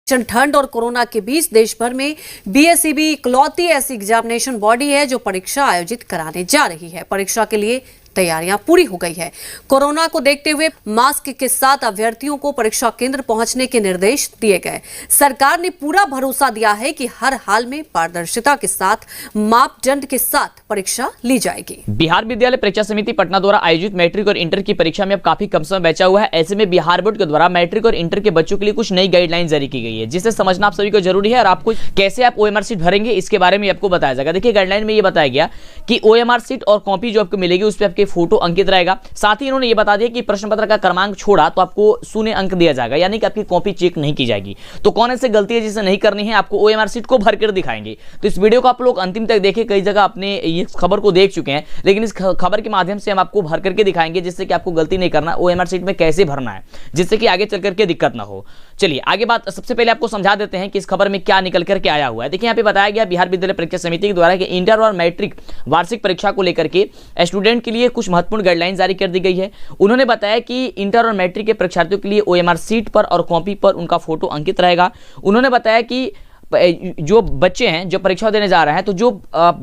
ठंड और कोरोना के बीच देश भर में बीएसईबी इकलौती ऐसी एग्जामिनेशन बॉडी है जो परीक्षा आयोजित कराने जा रही है। परीक्षा के लिए तैयारियां पूरी हो गई है। कोरोना को देखते हुए मास्क के साथ अभ्यर्थियों को परीक्षा केंद्र पहुंचने के निर्देश दिए गए। सरकार ने पूरा भरोसा दिया है कि हर हाल में पारदर्शिता के साथ मापदंड के साथ परीक्षा ली जाएगी। बिहार विद्यालय परीक्षा समिति पटना द्वारा आयोजित मैट्रिक और इंटर की परीक्षा में अब काफी कम समय बचा हुआ है। ऐसे में बिहार बोर्ड के द्वारा मैट्रिक और इंटर के बच्चों के लिए कुछ नई गाइडलाइन जारी की गई है, जिसे समझना आप सभी को जरूरी है। और आपको कैसे आप ओएमआर सीट भरेंगे इसके बारे में आपको बताया जाएगा। देखिए, गाइडलाइन में ये बताया गया कि ओएमआर सीट और कॉपी जो आपको मिलेगी उस पर आपके फोटो अंकित रहेगा। साथ ही इन्होंने ये बता दिया कि प्रश्न पत्र का क्रमांक छोड़ा तो आपको शून्य अंक दिया जाएगा, यानी कि आपकी कॉपी चेक नहीं की जाएगी। तो कौन ऐसी गलती है जिसे नहीं करनी है, आपको ओएमआर सीट को भरकर दिखाएंगे। तो इस वीडियो को आप लोग अंतिम तक देखें। कई जगह आपने ये खबर को देख चुके हैं, लेकिन इस खबर के माध्यम से हम आपको भर करके दिखाएंगे, जिससे कि आपको गलती नहीं करना, ओएमआर सीट में कैसे भरना है, जिससे कि आगे चल करके दिक्कत ना हो। चलिए आगे बात, सबसे पहले आपको समझा देते हैं कि इस खबर में क्या निकल करके आया हुआ है। देखिए, यहाँ पे बताया गया बिहार विद्यालय परीक्षा समिति के द्वारा कि इंटर और मैट्रिक वार्षिक परीक्षा को लेकर के स्टूडेंट के लिए कुछ महत्वपूर्ण गाइडलाइन जारी कर दी गई है। उन्होंने बताया कि इंटर और मैट्रिक के परीक्षार्थियों के लिए ओएमआर सीट पर और कॉपी पर उनका फोटो अंकित रहेगा। उन्होंने बताया कि जो बच्चे हैं जो परीक्षा देने जा रहे हैं, तो जो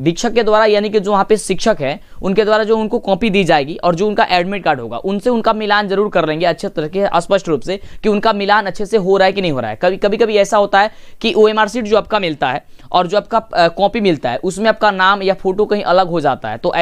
शिक्षक के द्वारा, यानी कि जो वहाँ पे शिक्षक है उनके द्वारा जो उनको कॉपी दी जाएगी और जो उनका एडमिट कार्ड होगा, उनसे उनका मिलान जरूर कर लेंगे अच्छे तरीके स्पष्ट रूप से कि उनका मिलान अच्छे से हो रहा है कि नहीं हो रहा है। कभी ऐसा होता है कि ओएमआर सीट जो आपका मिलता है और जो आपका कॉपी मिलता है उसमें आपका नाम या फोटो कहीं अलग हो जाता है। तो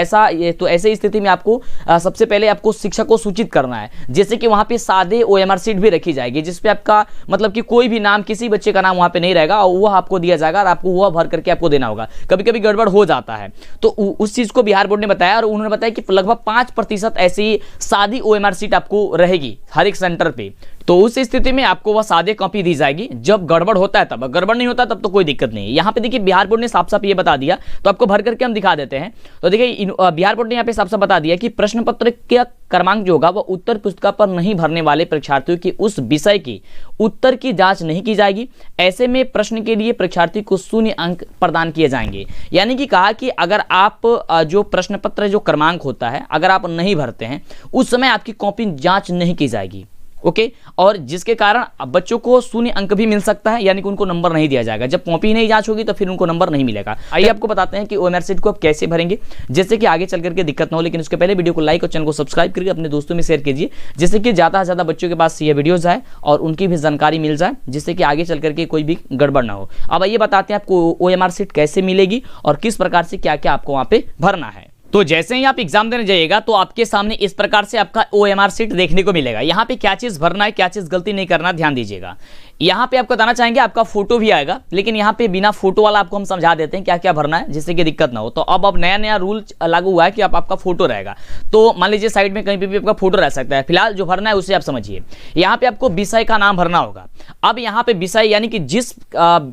ऐसे स्थिति में आपको सबसे पहले आपको शिक्षक को सूचित करना है, जैसे कि वहाँ पे सादे ओएमआर सीट भी रखी जाएगी, जिसपे आपका मतलब कि कोई भी नाम, किसी बच्चे का नाम वहाँ पे नहीं रहेगा और वो आपको दिया जाएगा और आपको वह भर करके आपको देना होगा। कभी गड़बड़ हो जाता है, तो उस चीज को बिहार बोर्ड ने बताया। और उन्होंने बताया कि लगभग 5% ऐसी सादी ओएमआर सीट आपको रहेगी हर एक सेंटर पे। तो उस स्थिति में आपको वह सादे कॉपी दी जाएगी जब गड़बड़ होता है तब। गड़बड़ नहीं होता तब तो कोई दिक्कत नहीं है। यहाँ पे देखिए, बिहार बोर्ड ने साफ साफ ये बता दिया, तो आपको भर करके हम दिखा देते हैं। तो देखिए, बिहार बोर्ड ने यहाँ पे साफ साफ बता दिया कि प्रश्न पत्र का क्रमांक जो होगा वह उत्तर पुस्तिका पर नहीं भरने वाले परीक्षार्थियों की उस विषय की उत्तर की जांच नहीं की जाएगी। ऐसे में प्रश्न के लिए परीक्षार्थी को शून्य अंक प्रदान किए जाएंगे। यानी कि कहा कि अगर आप जो प्रश्न पत्र जो क्रमांक होता है अगर आप नहीं भरते हैं, उस समय आपकी कॉपी जांच नहीं की जाएगी। ओके, और जिसके कारण बच्चों को शून्य अंक भी मिल सकता है, यानी कि उनको नंबर नहीं दिया जाएगा। जब कॉपी नहीं जांच होगी तो फिर उनको नंबर नहीं मिलेगा। आइए आपको बताते हैं कि ओएमआर सीट को आप कैसे भरेंगे, जिससे कि आगे चल करके दिक्कत ना हो। लेकिन उसके पहले वीडियो को लाइक और चैनल को सब्सक्राइब करके अपने दोस्तों में शेयर कीजिए, जिससे कि ज़्यादा से ज़्यादा बच्चों के पास ये वीडियो जाए और उनकी भी जानकारी मिल जाए, जिससे कि आगे चल करके कोई भी गड़बड़ ना हो। अब आइए बताते हैं आपको ओएमआर सीट कैसे मिलेगी और किस प्रकार से क्या क्या आपको वहाँ पे भरना है। तो जैसे ही आप एग्जाम देने जाइएगा तो आपके सामने इस प्रकार से आपका ओएमआर सीट देखने को मिलेगा। यहाँ पे क्या चीज भरना है, क्या चीज गलती नहीं करना, ध्यान दीजिएगा। यहाँ पे आपको बताना चाहेंगे आपका फोटो भी आएगा, लेकिन यहाँ पे बिना फोटो वाला आपको हम समझा देते हैं क्या क्या भरना है, जिससे कि दिक्कत ना हो। तो अब नया रूल लागू हुआ है कि आपका फोटो रहेगा। तो मान लीजिए साइड में कहीं पे भी आपका फोटो रह सकता है। फिलहाल जो भरना है उसे आप समझिए। यहाँ पे आपको विषय का नाम भरना होगा। अब यहाँ पे विषय यानी कि जिस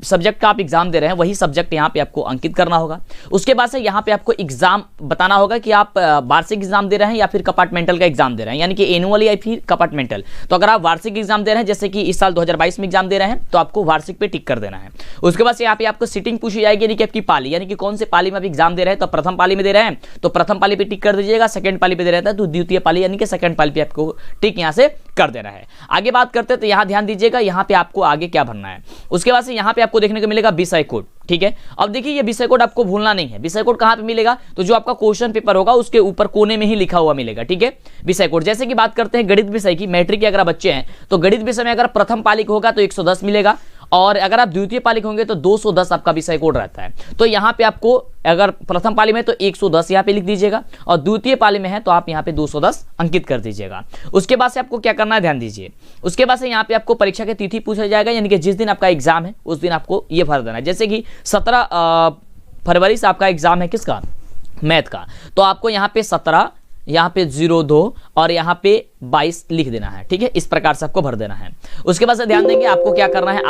सब्जेक्ट का आप एग्जाम दे रहे हैं वही सब्जेक्ट यहाँ पे आपको अंकित करना होगा। उसके बाद से यहाँ पे आपको एग्जाम बताना होगा कि आप वार्षिक एग्जाम दे रहे हैं या फिर कंपार्टमेंटल का एग्जाम दे रहे हैं, यानी कि एनुअल या फिर कंपार्टमेंटल। तो अगर आप वार्षिक एग्जाम दे रहे हैं, जैसे कि इस साल 2022 में एग्जाम दे रहे हैं, तो आपको वार्षिक पे टिक कर देना है। उसके बाद से यहाँ पे आपको सीटिंग पूछी जाएगी, यानी कि आपकी पाली, यानी कि कौन से पाली में आप एग्जाम दे रहे हैं। तो प्रथम पाली में दे रहे हैं तो प्रथम पाली पे टिक कर दीजिएगा। सेकंड पाली पे दे रहे हैं तो द्वितीय पाली, यानी कि सेकंड पाली पे आपको टिक यहाँ से कर देना है। आगे बात करते हैं तो यहाँ ध्यान दीजिएगा, यहाँ पे आपको आगे क्या भरना है। उसके बाद से यहाँ पे आपको देखने को मिलेगा विषय कोड। ठीक है, अब देखिए ये विषय कोड आपको भूलना नहीं है। विषय कोड कहाँ पे मिलेगा, तो जो आपका क्वेश्चन पेपर होगा उसके ऊपर कोने में ही लिखा हुआ मिलेगा। ठीक है, विषय कोड। जैसे कि बात करते हैं गणित विषय की, मैट्रिक के अगर बच्चे हैं तो गणित विषय में अगर प्रथम पाली होगा तो 110 मिलेगा, और अगर आप द्वितीय पाली होंगे तो 210 आपका विषय कोड रहता है। तो यहाँ पे आपको अगर प्रथम पाली में तो 110 यहाँ पे लिख दीजिएगा, और द्वितीय पाली में है तो आप यहाँ पे 210 अंकित कर दीजिएगा। उसके बाद से आपको क्या करना है, ध्यान दीजिए। उसके बाद से यहाँ पे आपको परीक्षा की तिथि पूछा जाएगा, यानी कि जिस दिन आपका एग्जाम है उस दिन आपको ये भर देना है। जैसे कि 17 फरवरी से आपका एग्जाम है, किसका, मैथ का, तो आपको यहाँ पे 17, यहाँ पे 02 और यहाँ पे 22 लिख देना है। ठीक है, इस प्रकार से आपको भर देना है। उसके बाद से ध्यान देंगे आपको क्या करना है।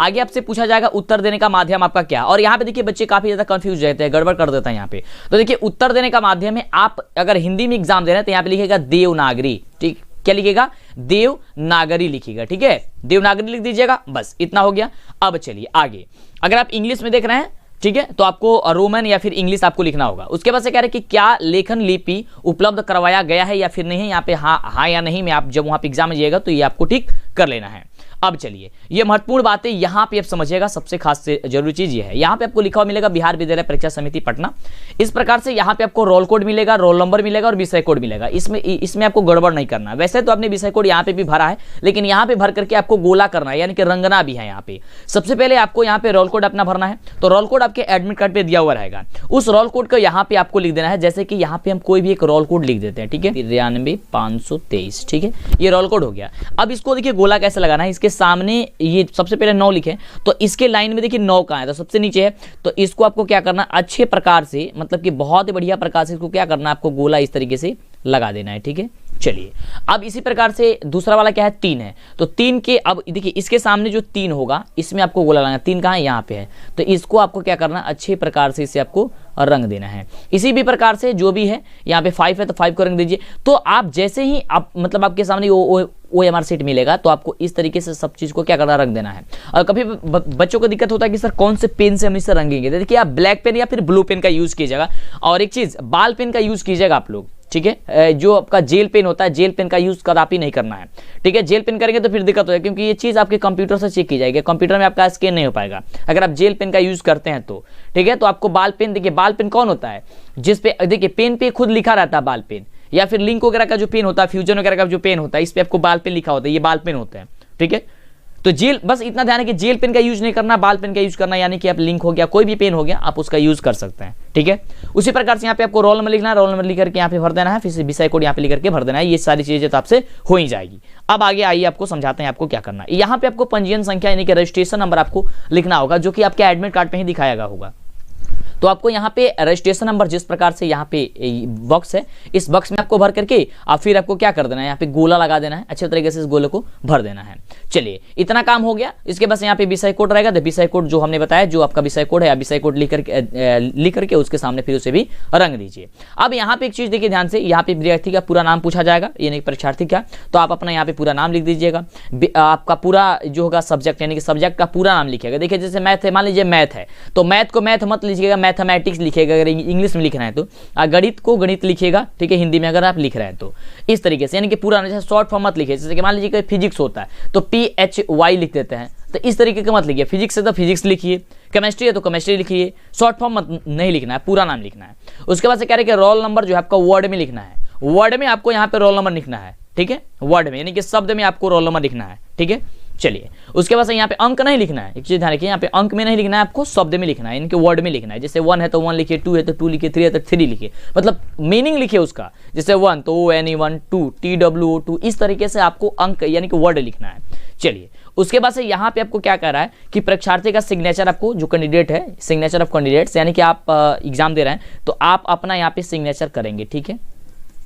आगे आपसे पूछा जाएगा उत्तर देने का माध्यम आपका क्या। और यहाँ पे देखिए बच्चे काफी ज्यादा कंफ्यूज रहते हैं, गड़बड़ कर देता है यहाँ पे। तो देखिए उत्तर देने का माध्यम है, आप अगर हिंदी में एग्जाम दे रहे हैं तो यहाँ पे लिखेगा देवनागरी। ठीक, क्या लिखेगा, देवनागरी लिखिएगा। ठीक है, देवनागरी लिख दीजिएगा, बस इतना हो गया। अब चलिए आगे, अगर आप इंग्लिश में देख रहे हैं, ठीक है, तो आपको रोमन या फिर इंग्लिश आपको लिखना होगा। उसके बाद से कह रहे हैं कि क्या लेखन लिपि उपलब्ध करवाया गया है या फिर नहीं है। यहाँ पे हाँ या नहीं में आप जब वहां पे एग्जाम में जाइएगा तो ये आपको टिक कर लेना है। अब चलिए, ये महत्वपूर्ण बातें यहाँ पे आप समझिएगा। सबसे खास से जरूरी चीज ये है, यहाँ पे आपको लिखा हुआ मिलेगा बिहार विद्यालय परीक्षा समिति पटना। इस प्रकार से यहाँ पे आपको रोल कोड मिलेगा, रोल नंबर मिलेगा और विषय कोड मिलेगा। इसमें आपको गड़बड़ नहीं करना है। वैसे तो आपने विषय कोड यहाँ पे भी भरा है, लेकिन यहाँ पे भर करके आपको गोला करना है, यानी कि रंगना भी है। यहाँ पे सबसे पहले आपको यहाँ पे रोल कोड अपना भरना है। तो रोल कोड आपके एडमिट कार्ड पे दिया हुआ रहेगा, उस रोल कोड को यहाँ पे आपको लिख देना है। जैसे कि यहाँ पे हम कोई भी एक रोल कोड लिख देते हैं, ठीक है, 93,523, ठीक है, ये रोल कोड हो गया। अब इसको देखिए गोला कैसे लगाना है। इसके सामने ये सबसे पहले 9 लिखे, तो इसके लाइन में देखिए 9 कहाँ है, तो सबसे नीचे है। तो इसको आपको क्या करना, अच्छे प्रकार से, मतलब कि बहुत ही बढ़िया प्रकार से इसको क्या करना है, आपको गोला इस तरीके से लगा देना है, ठीक है। चलिए, अब इसी प्रकार से दूसरा वाला क्या है, 3 है। तो 3 के, अब देखिए इसके सामने जो 3 होगा इसमें आपको गोला लगाना है। 3 कहाँ है, यहाँ पे है। तो इसको आपको क्या करना, अच्छे प्रकार से इसे आपको रंग देना है। इसी भी प्रकार से जो भी है, यहाँ पे 5 है तो 5 को रंग दीजिए। तो आप जैसे ही आप, मतलब आपके सामने OMR शीट मिलेगा, तो आपको इस तरीके से सब चीज को क्या करना, रंग देना है। और कभी बच्चों को दिक्कत होता है कि सर कौन से पेन से हम इसे रंगेंगे, तो देखिए आप ब्लैक पेन या फिर ब्लू पेन का यूज कीजिएगा। और एक चीज, बाल पेन का यूज कीजिएगा आप लोग, ठीक है। जो आपका जेल पेन होता है, जेल पेन का यूज कदापि नहीं करना है, ठीक है। जेल पेन करेंगे तो फिर दिक्कत हो जाएगी, क्योंकि ये चीज आपके कंप्यूटर से चेक की जाएगी, कंप्यूटर में आपका स्कैन नहीं हो पाएगा अगर आप जेल पेन का यूज करते हैं तो, ठीक है। तो आपको बाल पेन, देखिए बाल पेन कौन होता है, जिसपे देखिए पेन पे खुद लिखा रहता है बाल पेन, या फिर लिंक वगैरह का जो पेन होता है, फ्यूजन वगैरह का जो पेन होता है, इस पे आपको बाल पेन लिखा होता है, ये बाल पेन होते हैं, ठीक है। तो जेल, बस इतना ध्यान है कि जेल पेन का यूज नहीं करना, बाल पेन का यूज करना, यानी कि आप लिंक हो गया, कोई भी पेन हो गया, आप उसका यूज कर सकते हैं, ठीक है। उसी प्रकार से यहाँ पे आपको रोल नंबर लिखना है, रोल नंबर लिख करके यहाँ पे भर देना है, फिर विषय कोड यहाँ पे लिख करके भर देना है। ये सारी चीजें तो आपसे हो ही जाएगी। अब आगे आइए, आपको समझाते हैं आपको क्या करना है। यहाँ पे आपको पंजीयन संख्या यानी कि रजिस्ट्रेशन नंबर आपको लिखना होगा, जो कि आपके एडमिट कार्ड पे ही दिखाया गया होगा। तो आपको यहाँ पे रजिस्ट्रेशन नंबर, जिस प्रकार से यहाँ पे बॉक्स है, इस बॉक्स में आपको भर करके आप फिर आपको क्या कर देना है, यहाँ पे गोला लगा देना है, अच्छे तरीके से इस गोले को भर देना है। चलिए, इतना काम हो गया। इसके बस यहाँ पे विषय कोड रहेगा, तो विषय कोड जो हमने बताया, जो आपका विषय कोड है, विषय कोड लिख करके उसके सामने फिर उसे भी रंग दीजिए। अब यहाँ पे एक चीज देखिए ध्यान से, यहाँ पे विद्यार्थी का पूरा नाम पूछा जाएगा, ये नहीं परीक्षार्थी का, तो आप अपना यहाँ पे पूरा नाम लिख दीजिएगा। आपका पूरा जो होगा सब्जेक्ट, यानी कि सब्जेक्ट का पूरा नाम लिखिएगा। देखिए जैसे मैथ है, मान लीजिए मैथ है, तो मैथ को मैथ मत लिखिएगा, मैथमेटिक्स लिखिएगा अगर इंग्लिश में लिखना है तो। गणित को गणित लिखिएगा, ठीक है, हिंदी में अगर आप लिख रहे हैं तो इस तरीके से, यानी कि पूरा, जैसे शॉर्ट फॉर्म मत लिखिए। जैसे कि मान लीजिए कि फिजिक्स होता है तो PHY लिख देते हैं, तो इस तरीके का मत लिखिए। फिजिक्स है तो फिजिक्स लिखिए, केमिस्ट्री है तो केमिस्ट्री लिखिए, शॉर्ट फॉर्म मत नहीं लिखना है, पूरा नाम लिखना है। उसके बाद से कह रहे हैं कि रोल नंबर जो है आपका वर्ड में लिखना है, वर्ड में आपको यहाँ पे रोल नंबर लिखना है, ठीक है, वर्ड में, यानी कि शब्द में आपको रोल नंबर लिखना है, ठीक है। चलिए, उसके बाद यहाँ पे अंक नहीं लिखना है, एक चीज ध्यान रखिए, यहाँ पे अंक में नहीं लिखना है, आपको शब्द में लिखना है, यानी कि वर्ड में लिखना है। जैसे 1 है तो 1 लिखिए, 2 है तो 2 लिखिए, 3 है तो 3 लिखिए, मतलब मीनिंग लिखिए उसका। जैसे 1 तो ONE1, 2 TWO2, इस तरीके से आपको अंक यानी कि वर्ड लिखना है। चलिए, उसके बाद से यहाँ पे आपको क्या कह रहा है कि परीक्षार्थी का सिग्नेचर, आपको जो कैंडिडेट है, सिग्नेचर ऑफ कैंडिडेट्स, यानी कि आप एग्जाम दे रहे हैं तो आप अपना यहाँ पे सिग्नेचर करेंगे, ठीक है।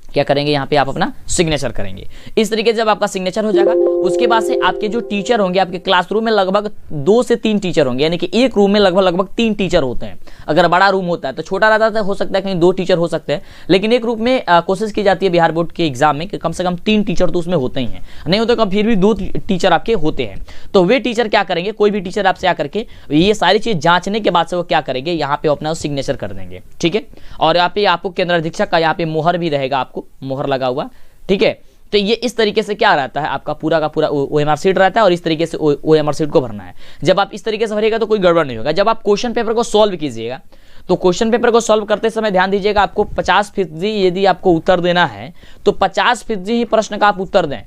क्या करेंगे, यहाँ पे आप अपना सिग्नेचर करेंगे। इस तरीके से जब आपका सिग्नेचर हो जाएगा, उसके बाद से आपके जो टीचर होंगे, आपके क्लासरूम में लगभग 2 से 3 टीचर होंगे, यानी कि एक रूम में लगभग 3 टीचर होते हैं। अगर बड़ा रूम होता है तो छोटा रहता है, हो सकता है कहीं 2 टीचर हो सकते हैं, लेकिन एक रूम में कोशिश की जाती है बिहार बोर्ड के एग्जाम में कि कम से कम 3 टीचर तो उसमें होते ही हैं, नहीं होते कम फिर भी 2 टीचर आपके होते हैं। तो वे टीचर क्या करेंगे, कोई भी टीचर आपसे आकर के ये सारी चीज जांचने के बाद से वो क्या करेंगे, यहाँ पे अपना सिग्नेचर कर देंगे, ठीक है। और यहाँ पे आपको केंद्र अधीक्षक का यहाँ पे मोहर भी रहेगा, आपको मोहर लगा हुआ, ठीक है। तो ये इस तरीके से क्या रहता है, आपका पूरा का पूरा OMR शीट रहता है, और इस तरीके से OMR शीट को भरना है। जब आप इस तरीके से भरिएगा तो कोई गड़बड़ नहीं होगा। जब आप क्वेश्चन पेपर को सॉल्व कीजिएगा, तो क्वेश्चन पेपर को सॉल्व करते समय ध्यान दीजिएगा, आपको 50% यदि आपको उत्तर देना है तो 50% ही प्रश्न का आप उत्तर दें,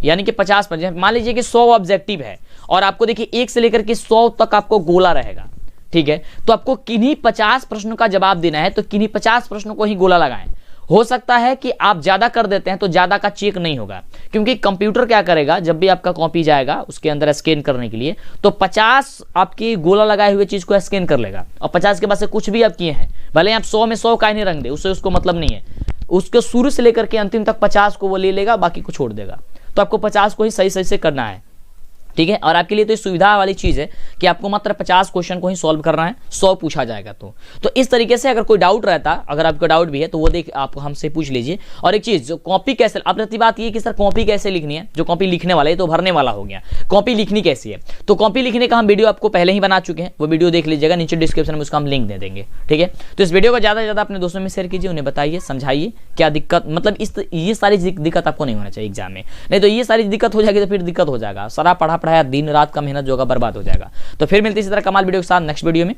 यानी कि 50%। मान लीजिए कि 100 ऑब्जेक्टिव है और आपको देखिए 1 से लेकर के 100 तक आपको गोला रहेगा, ठीक है। तो आपको किन्हीं 50 प्रश्नों का जवाब देना है, तो किन्हीं 50 प्रश्नों को ही गोला लगाएं। हो सकता है कि आप ज्यादा कर देते हैं तो ज्यादा का चेक नहीं होगा, क्योंकि कंप्यूटर क्या करेगा, जब भी आपका कॉपी जाएगा उसके अंदर स्कैन करने के लिए, तो 50 आपकी गोला लगाए हुए चीज को स्कैन कर लेगा, और 50 के बाद से कुछ भी आप किए हैं, भले आप 100 में 100 का नहीं रंग दे, उससे उसको मतलब नहीं है, उसके शुरू से लेकर के अंतिम तक 50 को वो ले लेगा, बाकी को छोड़ देगा। तो आपको 50 को ही सही सही से करना है, ठीक है। और आपके लिए तो सुविधा वाली चीज है कि आपको मात्र 50 क्वेश्चन को ही सॉल्व करना है, 100 पूछा जाएगा। तो इस तरीके से अगर कोई डाउट रहता, अगर आपको डाउट भी है तो वो देख आप हमसे पूछ लीजिए। और एक चीज, जो कॉपी कैसे, अब रहती बात ये कि सर कॉपी कैसे लिखनी है, जो कॉपी लिखने वाला है तो भरने वाला हो गया, कॉपी लिखनी कैसी है, तो कॉपी लिखने का हम वीडियो आपको पहले ही बना चुके हैं, वो वीडियो देख लीजिएगा, नीचे डिस्क्रिप्शन में उसका हम लिंक दे देंगे, ठीक है। तो इस वीडियो को ज्यादा से ज्यादा अपने दोस्तों में शेयर कीजिए, उन्हें बताइए, समझाइए क्या दिक्कत, मतलब ये सारी दिक्कत आपको नहीं होना चाहिए एग्जाम में, नहीं तो ये सारी दिक्कत हो जाएगी तो फिर दिक्कत हो जाएगा, सारा पढ़ा पढ़ाया, दिन रात का मेहनत जो होगा बर्बाद हो जाएगा। तो फिर मिलती इसी तरह कमाल वीडियो के साथ नेक्स्ट वीडियो में।